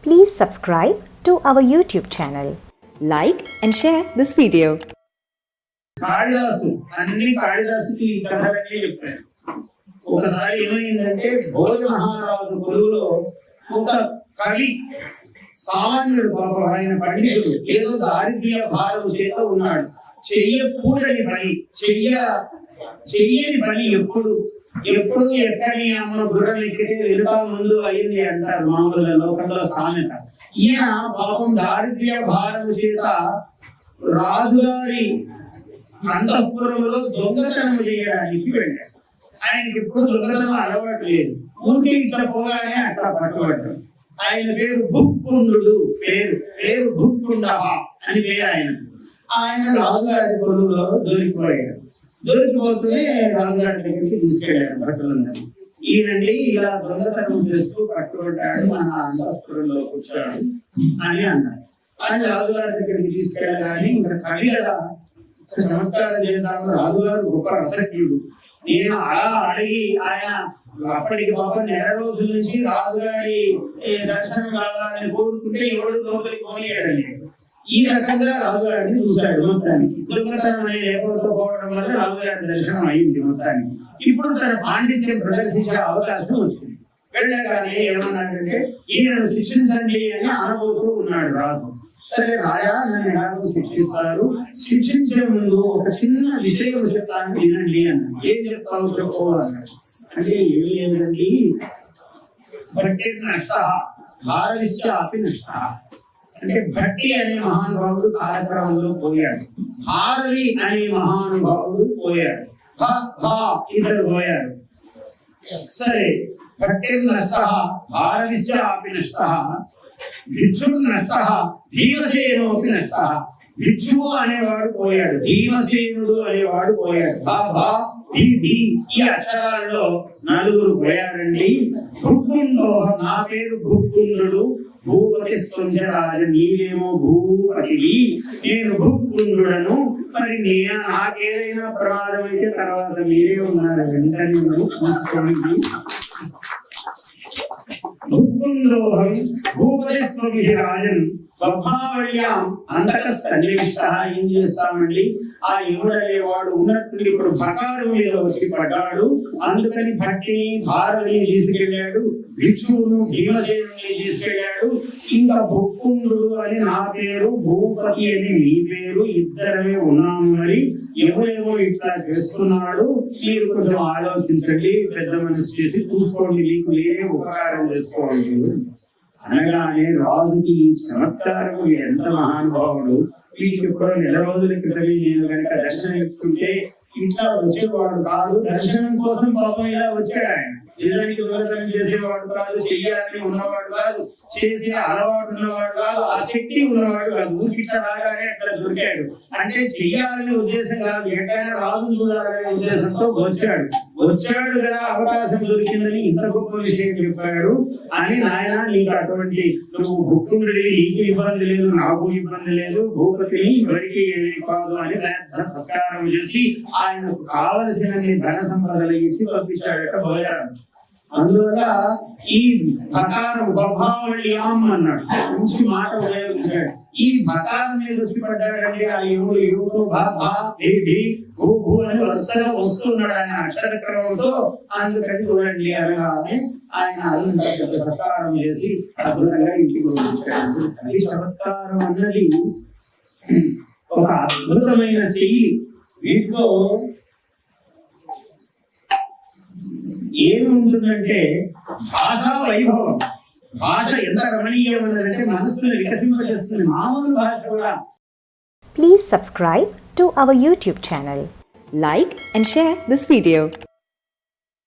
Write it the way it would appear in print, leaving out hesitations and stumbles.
Please subscribe to our YouTube channel. Like and share this video. Kalidasa అన్ని కాళిదాసుకి ఈ కథలన్నీ చెప్పాడు. ఒకసారి ఏమైందంటే భోజ మహారాజు కొలువులో ఒక కవి సామాన్యుడు పాపం, ఆయన పండితుడు, ఏదో దారిద్ర్య భారం చేత ఉన్నాడు. చెయ్యకూడని పని, చెయ్యని పని ఎప్పుడు ఎక్కడి అమ్మ గుర్రం ఎక్కితే వెనుక ముందు అయింది అంటారు మామూలుగా లోకంలో సామెత. ఈయన పాపం దారిద్ర్య భారం చేత రాజుగారి అంతఃపురంలో దొంగతనం చేయడానికి వెళ్ళాడు. ఆయనకి ఎప్పుడు దొంగతనం అలవాటు లేదు. ఊరికి ఇట్లా పోగానే అట్లా పట్టుబడ్డాడు. ఆయన పేరు భుక్కుండు, పేరు భుక్కుండ అని పేరు ఆయన రాజుగారి కొలువులో దొరికిపోతూనే రాజుగారి దగ్గరికి తీసుకెళ్ళాడు బట్టలున్నాడు. ఈయనండి ఇలా దొంగతనం చేస్తూ పట్టుబడ్డాడు, మన అంతఃపురంలో కూర్చోడు అని అన్నాడు. ఆయన రాజుగారి దగ్గరికి తీసుకెళ్ళగానే ఇంకా కవి కదా చమత్కారం చేద్దాము, రాజుగారు గొప్ప రసజ్ఞుడు. నేను అలా అడిగి ఆయన అప్పటికి పాపం నెల రోజుల నుంచి రాజుగారి దర్శనం కావాలని కోరుకుంటే ఎవడు లోపలికి పోనీయడండి. ఈ రకంగా రాజుగారిని చూశాడు. మొత్తానికి దొంగతనం అనే లేకపోతే పోవడం వల్ల రాజుగారి దర్శనం అయింది. మొత్తానికి ఇప్పుడు తన పాండిత్యం ప్రదర్శించే అవకాశం వచ్చింది. వెళ్ళగానే ఏమన్నాడంటే ఈయనను శిక్షించండి అని అనబోతూ ఉన్నాడు రాజు. సరే రాజా, నన్ను ఎలాగో శిక్షిస్తారు, శిక్షించే ముందు ఒక చిన్న విషయం చెప్తాను వినండి అన్నాడు. ఏం చెప్తావు చెప్పుకోవాలన్నాడు. అంటే ఏమి లేదండి, భట్టి నష్ట భారవిశ్చ అపి నష్ట. అంటే భట్టి అనే మహానుభావుడు కాలక్రమంలో పోయాడు, భారవి అనే మహానుభావుడు పోయాడు, ఇద్దరు పోయారు. సరే, భట్టి నష్ట భారవిశ్చ అపి నష్ట, భిక్షుడు నష్ట భీమసేనోపి నష్ట. భిక్షువు అనేవాడు పోయాడు, భీమసేనుడు అనేవాడు పోయాడు. ఈ అక్షరాల్లో నలుగురు పోయారండి. భుక్కుండో, నా పేరు భుక్కుండు, భూపతి స్వంజరాజ, నీవేమో భూపతి, నేను భుక్కుండుడను. మరి నాకేదైనా ప్రమాదం అయితే తర్వాత మీరే ఉన్నారు, వెంటనే చూసుకోండి. భుక్కుండోహం భూపతి స్వంజరాజన్ స్వభావళ్యాం అంతక సన్నివిష్ట. ఏం చేస్తామండి, ఆ యముడు అనేవాడు ఉన్నట్టు ఇప్పుడు భకారు మీద వచ్చి పడ్డాడు. అందుకని భట్టిని భారని తీసుకెళ్ళాడు, భిక్షువును భీమసేనుని తీసుకెళ్ళాడు. ఇంకా భుక్కుండు అని నా పేరు, భూపతి అని నీ పేరు, ఇద్దరమే ఉన్నాము. మరి ఎవరేమో ఇట్లా చేస్తున్నాడు, మీరు కొంచెం ఆలోచించండి, పెద్ద మనసు చేసి చూసుకోండి, మీకు వేరే ఉపకారం చేసుకోండి అనగానే రాజుకి చమత్కారం ఎంత మహానుభావుడు. వీటికి ఎప్పుడో నెల రోజుల క్రితమే నేను కనుక దర్శనం ఇచ్చుకుంటే ఇట్లా వచ్చేవాడు కాదు. దర్శనం కోసం పాపం ఇలా వచ్చాడు ఆయన. నిజానికి దొంగతనం చేసేవాడు కాదు, చెయ్యాలని ఉన్నవాడు కాదు, చేసే అలవాటు ఉన్నవాడు కాదు, ఆ శక్తి ఉన్నవాడు కాదు. ఊరికిట్లా రాగానే అట్లా దొరికాడు. అంటే చెయ్యాలనే ఉద్దేశం కాదు, ఎక్కడైనా రాజు చూడాలనే ఉద్దేశంతో వచ్చాడు కదా, అవకాశం దొరికిందని ఇంత గొప్ప విషయం చెప్పాడు అని. నాయన, నీకు అటువంటి, నువ్వు భుక్కుండి, నీకు ఇబ్బంది లేదు, నాకు ఇబ్బంది లేదు, భూపతిని ఎవరికి ఏమీ కాదు అని సత్కారం చేసి ఆయనకు కావలసిన ధన సంపదలు ఇచ్చి పంపించాడట భోజనం. అందువల్ల ఈ భకారం బభావళ్యాం అన్నాడు, మంచి మాట ఉపయోగించాడు. ఈ భకారం మీద వచ్చి పడ్డాడంటే ఆ యువకుడు భూ అని వరుసగా వస్తున్నాడు ఆయన అక్షర క్రమంతో. అందుకని చూడండి అనగానే ఆయన అరుణ సత్కారం చేసి అద్భుతంగా ఇంటికి పంపించాడు. ఈ చమత్కారం అన్నది ఒక అద్భుతమైన శైలి. వీటిలో ఏముంటుందంటే భాషా వైభవం. భాష ఎంత రమణీయమైనదంటే మనస్సును వికసింపజేస్తుంది, మామూలు భాష కూడా. Please subscribe to our YouTube channel. Like and share this video.